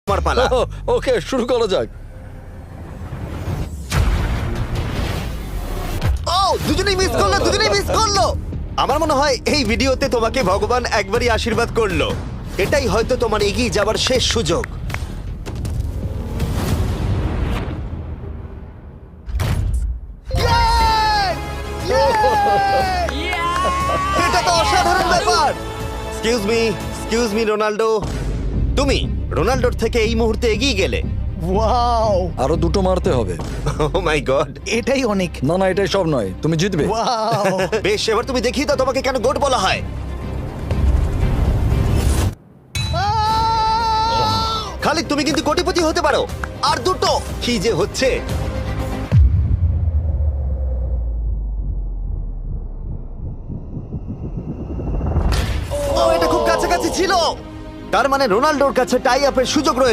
আমার পালা। ওকে, শুরু করা যাক। ও দুজনেই মিস করলো, দুজনেই মিস করলো। আমার মনে হয় এই ভিডিওতে তোমাকে ভগবান একবারই আশীর্বাদ করলো। এটাই হয়তো তোমার এগিয়ে যাবার শেষ সুযোগ। এটা তো অসাধারণ ব্যাপার। এক্সকিউজ মি রোনাল্ডো, তুমি রোনাল্ডোর থেকে এই মুহূর্তে এগিয়ে গেলে। ওয়াও, আরো দুটো মারতে হবে। ও মাই গড। এটাই অনেক। না না, এটাই সব নয়, তুমি জিতবে। ওয়াও, বেশ, এবার তুমি দেখিয়ে দাও তোমাকে কেন গোট বলা হয়। খালিদ, তুমি কিন্তু কোটিপতি হতে পারো। আর দুটো কি যে হচ্ছে। ও, এটা খুব কাছাকাছি ছিল। তার মানে রোনাল্ডোর কাছে টাই আপের সুযোগ রয়েছে।